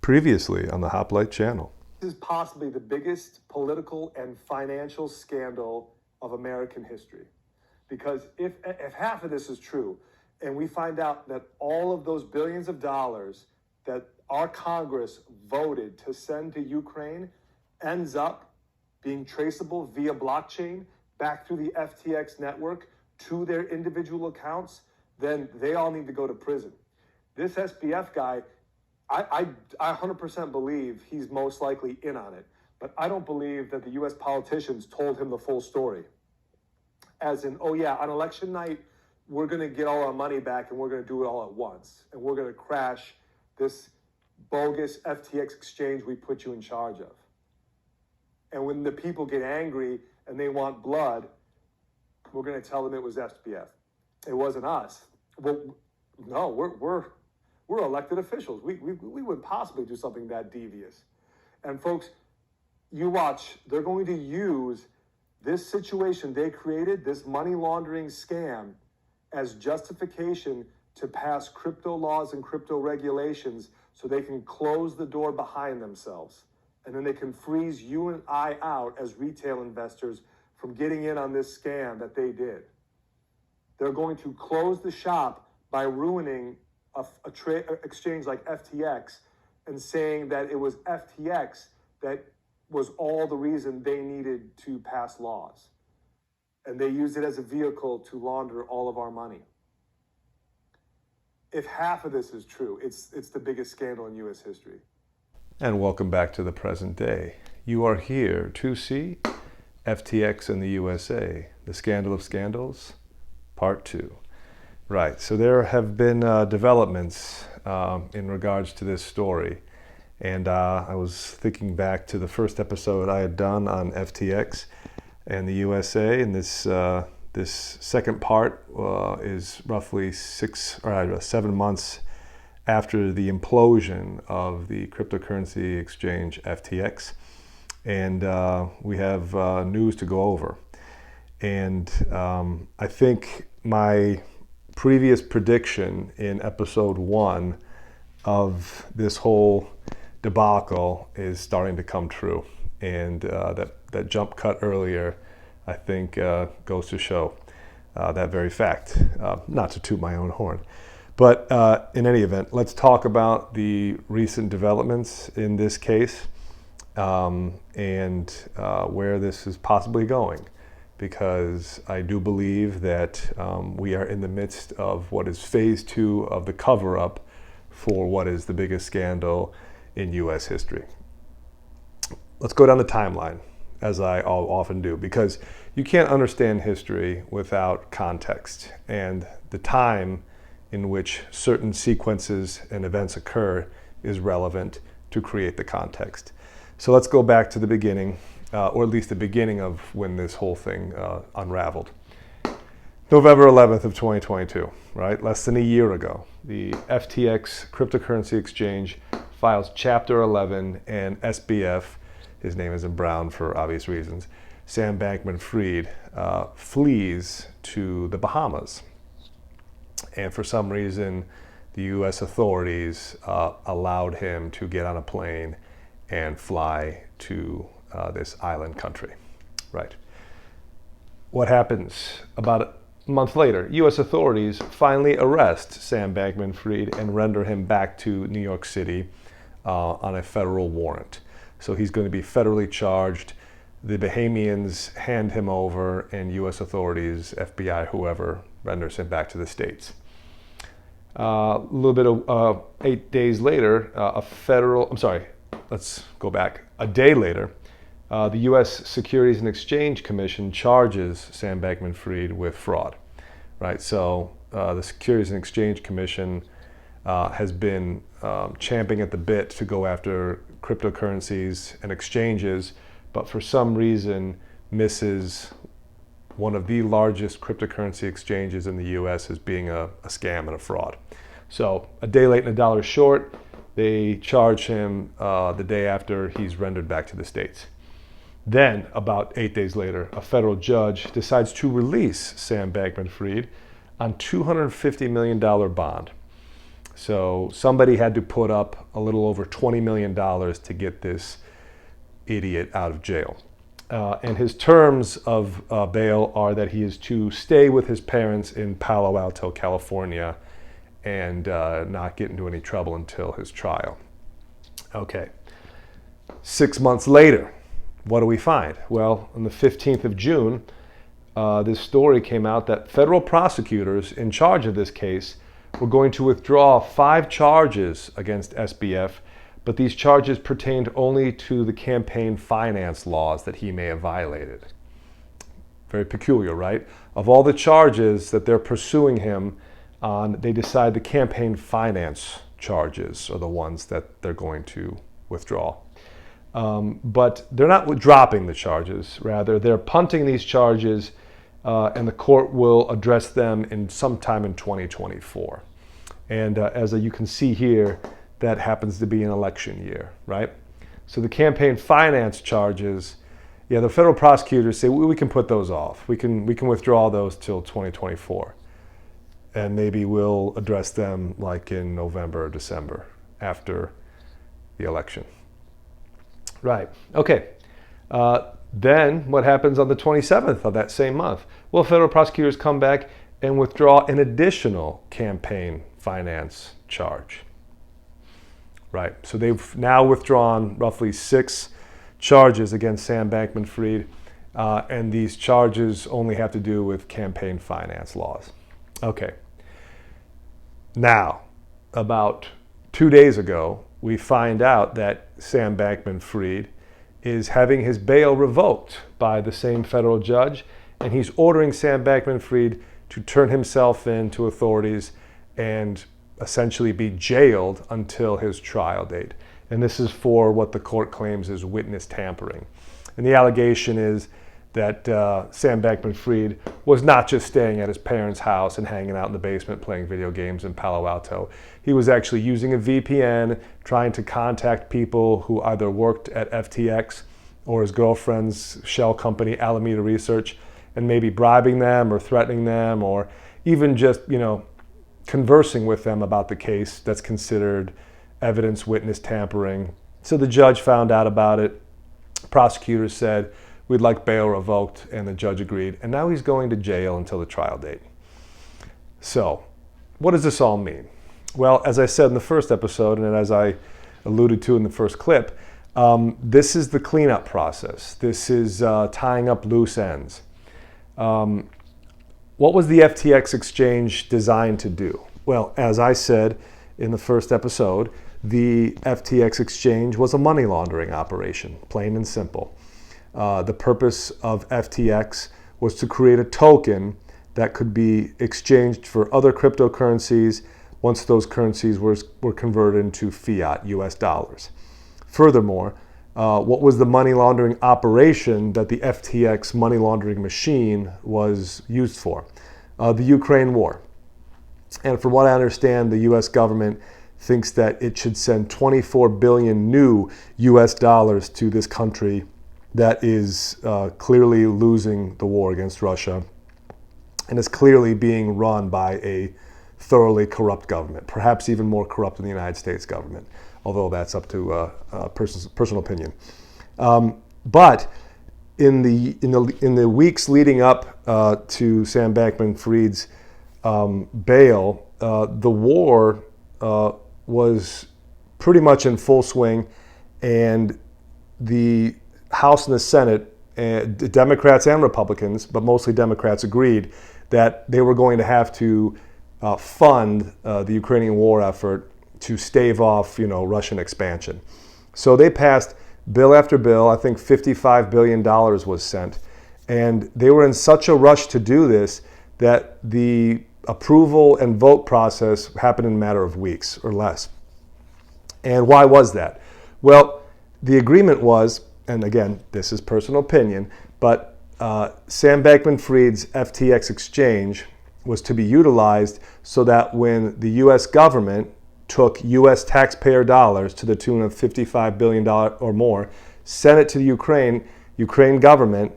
Previously on the Hoplite channel. This is possibly the biggest political and financial scandal of American history. Because if half of this is true, and we find out that all of those billions of dollars that our Congress voted to send to Ukraine ends up being traceable via blockchain back through the FTX network to their individual accounts, then they all need to go to prison. This SBF guy, I 100% believe he's most likely in on it, but I don't believe that the U.S. politicians told him the full story. As in, oh yeah, on election night, we're going to get all our money back and we're going to do it all at once. And we're going to crash this bogus FTX exchange we put you in charge of. And when the people get angry and they want blood, we're going to tell them it was SBF. It wasn't us. Well, no, we're elected officials. We wouldn't possibly do something that devious. And folks, you watch, they're going to use this situation they created, this money laundering scam, as justification to pass crypto laws and crypto regulations so they can close the door behind themselves. And then they can freeze you and I out as retail investors from getting in on this scam that they did. They're going to close the shop by ruining a exchange like FTX and saying that it was FTX that was all the reason they needed to pass laws. And they used it as a vehicle to launder all of our money. If half of this is true, it's the biggest scandal in U.S. history. And welcome back to the present day. You are here to see FTX in the USA, the scandal of scandals, part 2. Right, so there have been developments in regards to this story. And I was thinking back to the first episode I had done on FTX and the USA, and this second part is roughly 7 months after the implosion of the cryptocurrency exchange FTX, and we have news to go over. And I think my previous prediction in episode 1 of this whole debacle is starting to come true, and that jump cut earlier, I think, goes to show that very fact. Not to toot my own horn, but in any event, let's talk about the recent developments in this case and where this is possibly going, because I do believe that we are in the midst of what is phase 2 of the cover-up for what is the biggest scandal in U.S. history. Let's go down the timeline, as I often do, because you can't understand history without context, and the time in which certain sequences and events occur is relevant to create the context. So let's go back to the beginning, or at least the beginning of when this whole thing unraveled. November 11th of 2022, right? Less than a year ago, the FTX cryptocurrency exchange files Chapter 11, and SBF, his name is in brown for obvious reasons, Sam Bankman-Fried, flees to the Bahamas. And for some reason, the U.S. authorities allowed him to get on a plane and fly to this island country, right? What happens? About a month later, U.S. authorities finally arrest Sam Bankman-Fried and render him back to New York City on a federal warrant. So he's going to be federally charged. The Bahamians hand him over, and U.S. authorities, FBI, whoever, renders him back to the States. A little bit of 8 days later, let's go back. A day later, the U.S. Securities and Exchange Commission charges Sam Bankman-Fried with fraud, right? So the Securities and Exchange Commission has been champing at the bit to go after cryptocurrencies and exchanges, but for some reason misses one of the largest cryptocurrency exchanges in the U.S. as being a scam and a fraud. So a day late and a dollar short, they charge him the day after he's rendered back to the States. Then, about 8 days later, a federal judge decides to release Sam Bankman-Fried on $250 million bond. So somebody had to put up a little over $20 million to get this idiot out of jail. And his terms of bail are that he is to stay with his parents in Palo Alto, California, and not get into any trouble until his trial. Okay. 6 months later, what do we find? Well, on the 15th of June, this story came out that federal prosecutors in charge of this case were going to withdraw 5 charges against SBF, but these charges pertained only to the campaign finance laws that he may have violated. Very peculiar, right? Of all the charges that they're pursuing him on, they decide the campaign finance charges are the ones that they're going to withdraw. But they're not dropping the charges. Rather, they're punting these charges, and the court will address them in sometime in 2024. And as you can see here, that happens to be an election year, right? So the campaign finance charges, yeah, the federal prosecutors say we can put those off. We can withdraw those till 2024, and maybe we'll address them like in November or December after the election. Right. Okay. Then what happens on the 27th of that same month? Well, federal prosecutors come back and withdraw an additional campaign finance charge. Right. So they've now withdrawn roughly 6 charges against Sam Bankman-Fried, and these charges only have to do with campaign finance laws. Okay. Now, about 2 days ago, we find out that Sam Bankman-Fried is having his bail revoked by the same federal judge, and he's ordering Sam Bankman-Fried to turn himself in to authorities and essentially be jailed until his trial date. And this is for what the court claims is witness tampering. And the allegation is that Sam Bankman-Fried was not just staying at his parents' house and hanging out in the basement playing video games in Palo Alto. He was actually using a VPN, trying to contact people who either worked at FTX or his girlfriend's shell company, Alameda Research, and maybe bribing them or threatening them, or even just, conversing with them about the case. That's considered evidence witness tampering. So the judge found out about it. Prosecutors said, we'd like bail revoked, and the judge agreed. And now he's going to jail until the trial date. So what does this all mean? Well, as I said in the first episode, and as I alluded to in the first clip, this is the cleanup process. This is tying up loose ends. What was the FTX exchange designed to do? Well, as I said in the first episode, the FTX exchange was a money laundering operation, plain and simple. The purpose of FTX was to create a token that could be exchanged for other cryptocurrencies once those currencies were converted into fiat, US dollars. Furthermore, what was the money laundering operation that the FTX money laundering machine was used for? The Ukraine war. And from what I understand, the US government thinks that it should send 24 billion new US dollars to this country that is clearly losing the war against Russia and is clearly being run by a thoroughly corrupt government, perhaps even more corrupt than the United States government, although that's up to personal opinion. But in the weeks leading up to Sam Bankman-Fried's bail, the war was pretty much in full swing, and the House and the Senate, Democrats and Republicans, but mostly Democrats, agreed that they were going to have to fund the Ukrainian war effort to stave off, Russian expansion. So they passed bill after bill. I think $55 billion was sent. And they were in such a rush to do this that the approval and vote process happened in a matter of weeks or less. And why was that? Well, the agreement was, and again, this is personal opinion, but Sam Bankman-Fried's FTX exchange was to be utilized so that when the U.S. government took U.S. taxpayer dollars to the tune of $55 billion or more, sent it to the Ukraine government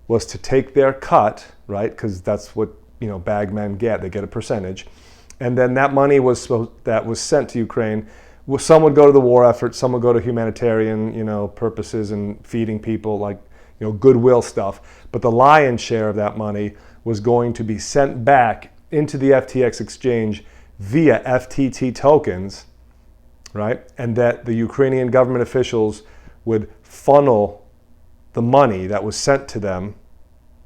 was to take their cut, right? Because that's what bagmen get. They get a percentage. And then that money that was sent to Ukraine, some would go to the war effort, some would go to humanitarian, purposes and feeding people, like, goodwill stuff. But the lion's share of that money was going to be sent back into the FTX exchange via FTT tokens, right? And that the Ukrainian government officials would funnel the money that was sent to them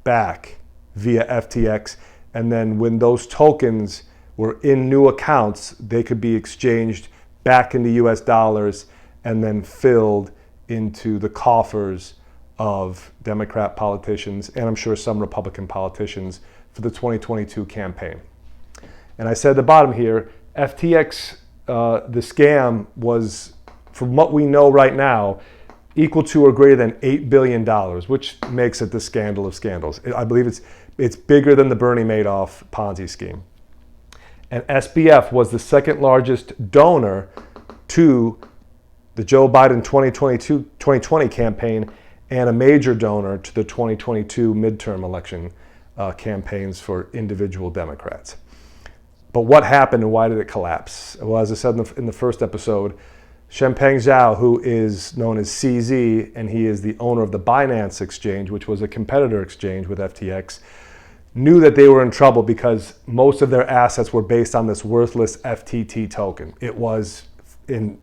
back via FTX. And then when those tokens were in new accounts, they could be exchanged back into US dollars and then filled into the coffers of Democrat politicians, and I'm sure some Republican politicians, for the 2022 campaign. And I said at the bottom here, FTX, the scam was, from what we know right now, equal to or greater than $8 billion, which makes it the scandal of scandals. I believe it's bigger than the Bernie Madoff Ponzi scheme. And SBF was the second largest donor to the Joe Biden 2020 campaign, and a major donor to the 2022 midterm election campaigns for individual Democrats. But what happened and why did it collapse? Well, as I said in the first episode, Changpeng Zhao, who is known as CZ, and he is the owner of the Binance exchange, which was a competitor exchange with FTX, knew that they were in trouble because most of their assets were based on this worthless FTT token. It was, in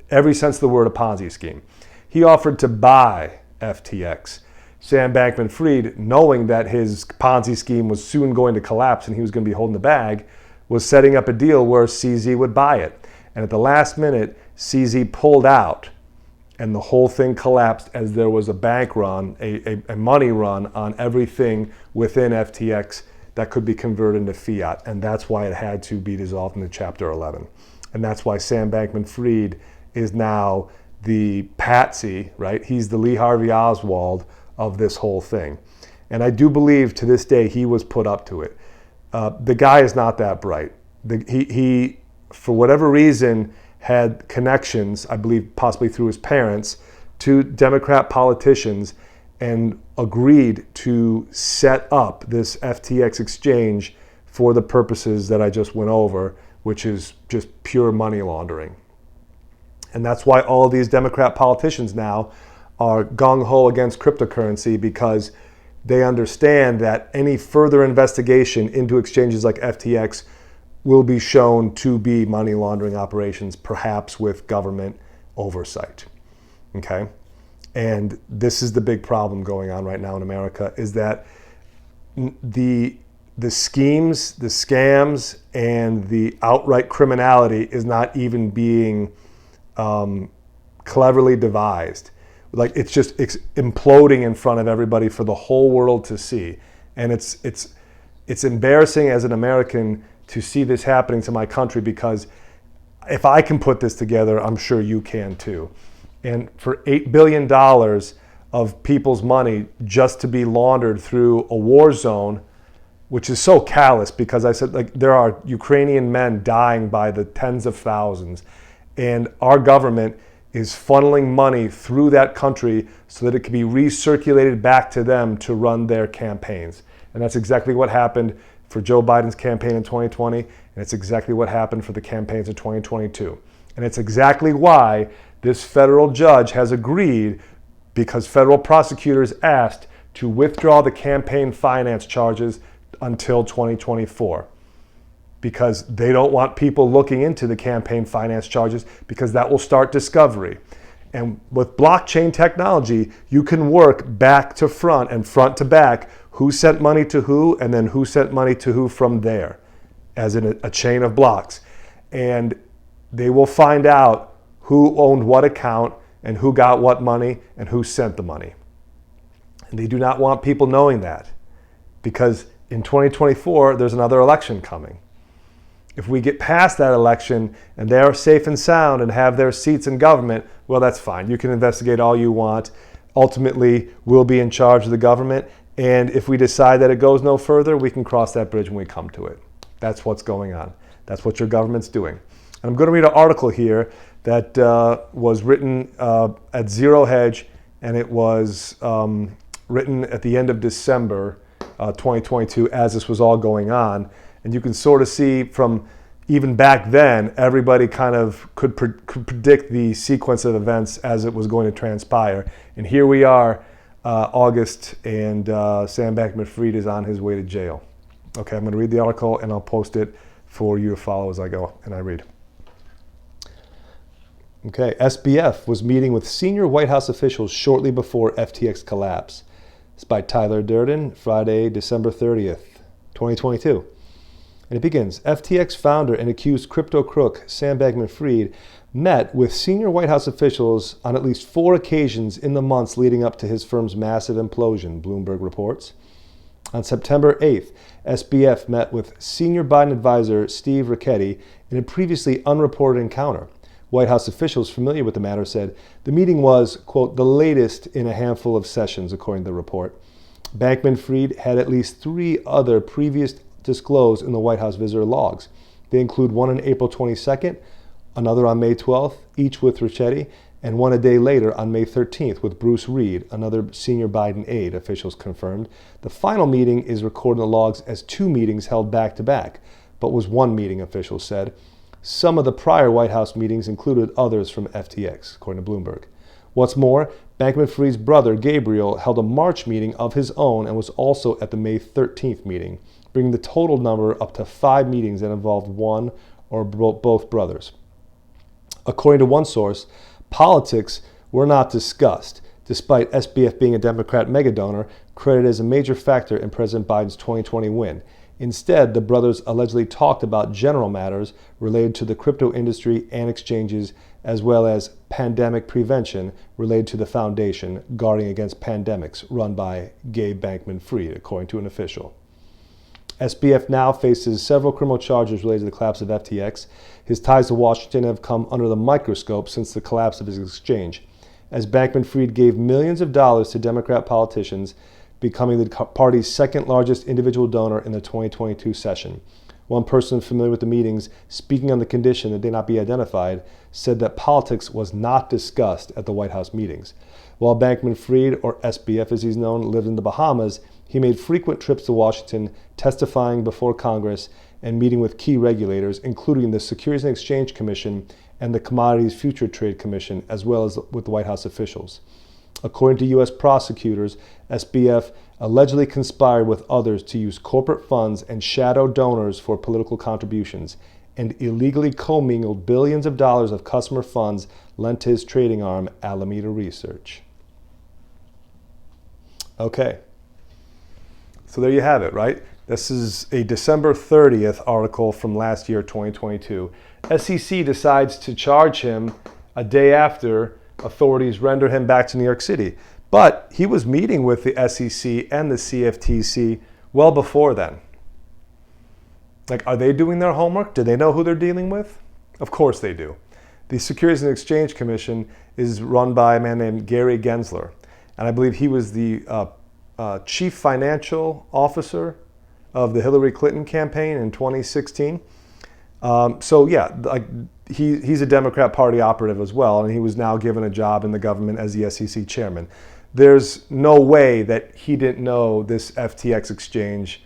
every sense of the word, a Ponzi scheme. He offered to buy FTX. Sam Bankman-Fried, knowing that his Ponzi scheme was soon going to collapse and he was going to be holding the bag, was setting up a deal where CZ would buy it. And at the last minute, CZ pulled out and the whole thing collapsed as there was a bank run, a money run on everything within FTX that could be converted into fiat. And that's why it had to be dissolved into Chapter 11. And that's why Sam Bankman-Fried is now the patsy, right? He's the Lee Harvey Oswald of this whole thing. And I do believe to this day he was put up to it. The guy is not that bright. He, for whatever reason, had connections, I believe possibly through his parents, to Democrat politicians and agreed to set up this FTX exchange for the purposes that I just went over, which is just pure money laundering. And that's why all of these Democrat politicians now are gung-ho against cryptocurrency, because they understand that any further investigation into exchanges like FTX will be shown to be money laundering operations, perhaps with government oversight. Okay? And this is the big problem going on right now in America, is that the schemes, the scams, and the outright criminality is not even being cleverly devised. Like, it's just imploding in front of everybody for the whole world to see. And it's embarrassing as an American to see this happening to my country, because if I can put this together, I'm sure you can too. And for $8 billion of people's money just to be laundered through a war zone, which is so callous, because I said, like, there are Ukrainian men dying by the tens of thousands, and our government is funneling money through that country so that it can be recirculated back to them to run their campaigns. And that's exactly what happened for Joe Biden's campaign in 2020, and it's exactly what happened for the campaigns in 2022. And it's exactly why this federal judge has agreed, because federal prosecutors asked, to withdraw the campaign finance charges until 2024. Because they don't want people looking into the campaign finance charges, because that will start discovery. And with blockchain technology, you can work back to front and front to back, who sent money to who, and then who sent money to who from there, as in a chain of blocks. And they will find out who owned what account and who got what money and who sent the money. And they do not want people knowing that, because in 2024, there's another election coming. If we get past that election and they're safe and sound and have their seats in government, well, that's fine. You can investigate all you want. Ultimately, we'll be in charge of the government. And if we decide that it goes no further, we can cross that bridge when we come to it. That's what's going on. That's what your government's doing. And I'm going to read an article here that was written at Zero Hedge, and it was written at the end of December 2022, as this was all going on. And you can sort of see from even back then, everybody kind of could predict the sequence of events as it was going to transpire. And here we are, August, and Sam Bankman-Fried is on his way to jail. Okay, I'm going to read the article and I'll post it for you to follow as I go and I read. Okay, SBF was meeting with senior White House officials shortly before FTX collapse. It's by Tyler Durden, Friday, December 30th, 2022. And it begins, FTX founder and accused crypto crook Sam Bankman-Fried met with senior White House officials on at least 4 occasions in the months leading up to his firm's massive implosion, Bloomberg reports. On September 8th, SBF met with senior Biden advisor Steve Ricchetti in a previously unreported encounter. White House officials familiar with the matter said the meeting was, quote, the latest in a handful of sessions, according to the report. Bankman-Fried had at least 3 other previous disclosed in the White House visitor logs. They include one on April 22nd, another on May 12th, each with Ricchetti, and one a day later on May 13th with Bruce Reed, another senior Biden aide, officials confirmed. The final meeting is recorded in the logs as 2 meetings held back to back, but was 1 meeting, officials said. Some of the prior White House meetings included others from FTX, according to Bloomberg. What's more, Bankman-Fried's brother, Gabriel, held a March meeting of his own and was also at the May 13th meeting, bringing the total number up to 5 meetings that involved one or both brothers. According to one source, politics were not discussed, despite SBF being a Democrat megadonor credited as a major factor in President Biden's 2020 win. Instead, the brothers allegedly talked about general matters related to the crypto industry and exchanges, as well as pandemic prevention related to the foundation guarding against pandemics run by Gabe Bankman-Fried, according to an official. SBF now faces several criminal charges related to the collapse of FTX. His ties to Washington have come under the microscope since the collapse of his exchange, as Bankman-Fried gave millions of dollars to Democrat politicians, becoming the party's second largest individual donor in the 2022 session. One person familiar with the meetings, speaking on the condition that they not be identified, said that politics was not discussed at the White House meetings. While Bankman-Fried, or SBF as he's known, lived in the Bahamas, he made frequent trips to Washington, testifying before Congress and meeting with key regulators, including the Securities and Exchange Commission and the Commodities Future Trade Commission, as well as with White House officials. According to U.S. prosecutors, SBF allegedly conspired with others to use corporate funds and shadow donors for political contributions, and illegally commingled billions of dollars of customer funds lent to his trading arm, Alameda Research. Okay, so there you have it, right? This is a December 30th article from last year, 2022. SEC decides to charge him a day after authorities render him back to New York City. But he was meeting with the SEC and the CFTC well before then. Like, are they doing their homework? Do they know who they're dealing with? Of course they do. The Securities and Exchange Commission is run by a man named Gary Gensler. And I believe he was the chief financial officer of the Hillary Clinton campaign in 2016. So yeah, like he's a Democrat Party operative as well, and he was now given a job in the government as the SEC chairman. There's no way that he didn't know this FTX exchange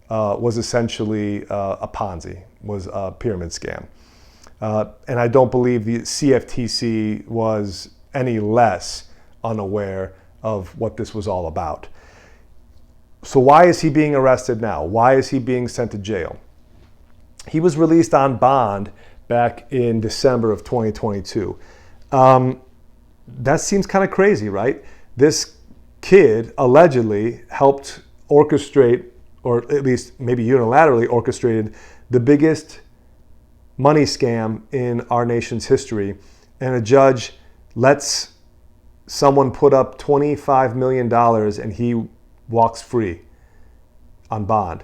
was essentially a Ponzi, was a pyramid scam. And I don't believe the CFTC was any less unaware of what this was all about. So why is he being arrested now? Why is he being sent to jail? He was released on bond back in December of 2022. That seems kind of crazy, right? This kid allegedly helped orchestrate, or at least maybe unilaterally orchestrated, the biggest money scam in our nation's history. And a judge lets someone put up $25 million and he walks free on bond.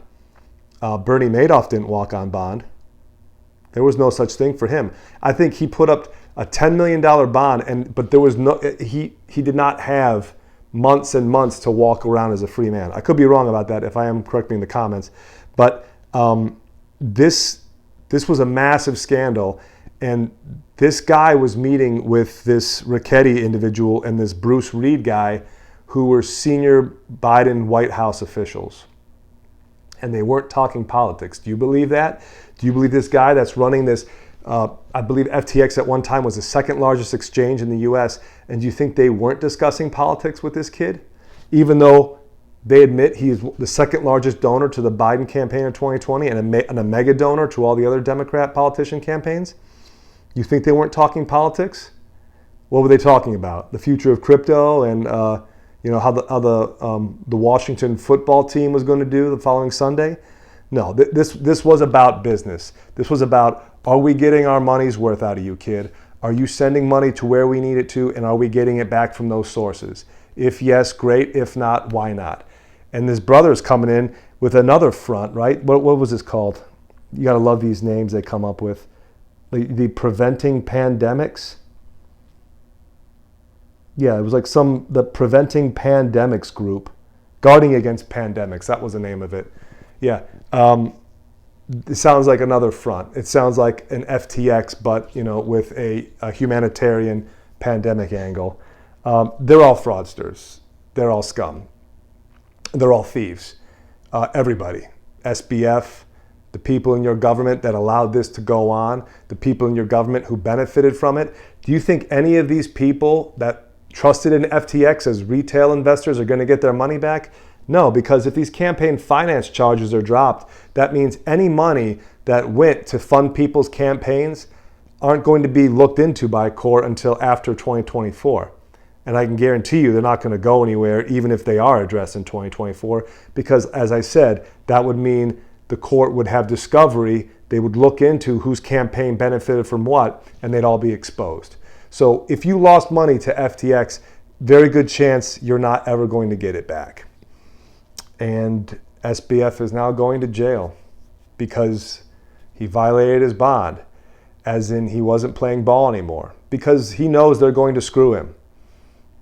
Bernie Madoff didn't walk on bond. There was no such thing for him. I think he put up a $10 million bond, but there was no. He did not have months and months to walk around as a free man. I could be wrong about that. If I am, correct me in the comments. But this was a massive scandal, and this guy was meeting with this Ricchetti individual and this Bruce Reed guy, who were senior Biden White House officials. and they weren't talking politics. Do you believe that? Do you believe this guy that's running this, I believe FTX at one time was the second largest exchange in the US, and do you think they weren't discussing politics with this kid? Even though they admit he is the second largest donor to the Biden campaign in 2020 and a mega donor to all the other Democrat politician campaigns? You think they weren't talking politics? What were they talking about? The future of crypto and how the Washington football team was going to do the following Sunday? No, this was about business. This was about, are we getting our money's worth out of you, kid? Are you sending money to where we need it to, and are we getting it back from those sources? If yes, great. If not, why not? And this brother's coming in with another front, right? What was this called? You got to love these names they come up with. The Preventing Pandemics. Yeah, it was like the Preventing Pandemics group. Guarding Against Pandemics, that was the name of it. Yeah. It sounds like another front. It sounds like an FTX, but with a humanitarian pandemic angle. They're all fraudsters. They're all scum. They're all thieves. Everybody. SBF, the people in your government that allowed this to go on, the people in your government who benefited from it. Do you think any of these people that trusted in FTX as retail investors are going to get their money back? No, because if these campaign finance charges are dropped, that means any money that went to fund people's campaigns aren't going to be looked into by a court until after 2024. And I can guarantee you they're not going to go anywhere, even if they are addressed in 2024, because as I said, that would mean the court would have discovery. They would look into whose campaign benefited from what, and they'd all be exposed. So if you lost money to FTX, very good chance you're not ever going to get it back. And SBF is now going to jail because he violated his bond, as in he wasn't playing ball anymore, because he knows they're going to screw him.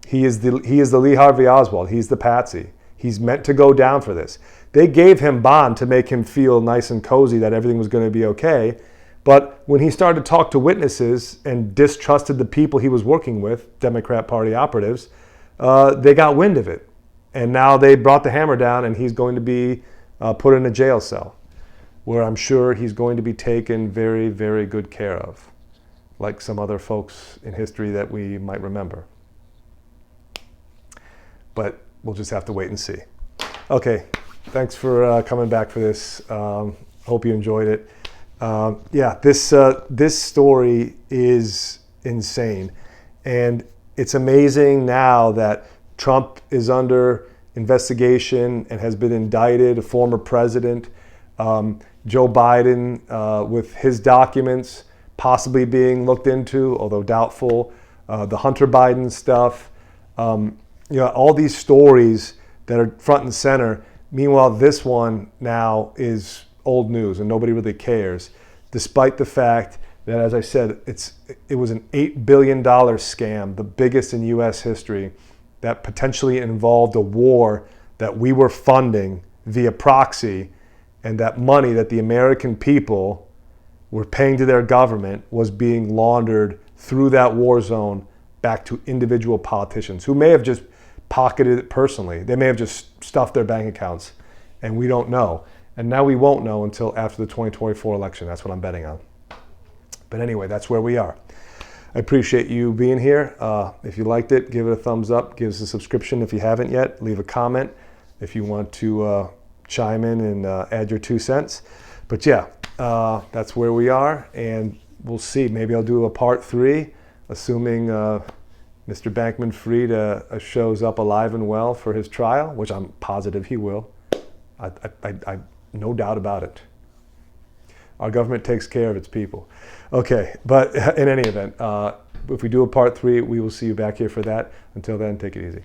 He is the Lee Harvey Oswald. He's the patsy. He's meant to go down for this. They gave him bond to make him feel nice and cozy that everything was going to be okay. But when he started to talk to witnesses and distrusted the people he was working with, Democrat Party operatives, they got wind of it. And now they brought the hammer down, and he's going to be put in a jail cell, where I'm sure he's going to be taken very, very good care of, like some other folks in history that we might remember. But we'll just have to wait and see. Okay, thanks for coming back for this. Hope you enjoyed it. This story is insane. And it's amazing now that Trump is under investigation and has been indicted, a former president. Joe Biden, with his documents possibly being looked into, although doubtful. The Hunter Biden stuff. All these stories that are front and center. Meanwhile, this one now is old news and nobody really cares, despite the fact that, as I said, it was an $8 billion scam, the biggest in U.S. history, that potentially involved a war that we were funding via proxy, and that money that the American people were paying to their government was being laundered through that war zone back to individual politicians who may have just pocketed it personally. They may have just stuffed their bank accounts, and we don't know. And now we won't know until after the 2024 election. That's what I'm betting on. But anyway, that's where we are. I appreciate you being here. If you liked it, give it a thumbs up. Give us a subscription if you haven't yet. Leave a comment if you want to chime in and add your 2 cents. But that's where we are, and we'll see. Maybe I'll do a part 3, assuming Mr. Bankman-Fried shows up alive and well for his trial, which I'm positive he will. I no doubt about it. Our government takes care of its people. Okay, but in any event, if we do a part 3, we will see you back here for that. Until then, take it easy.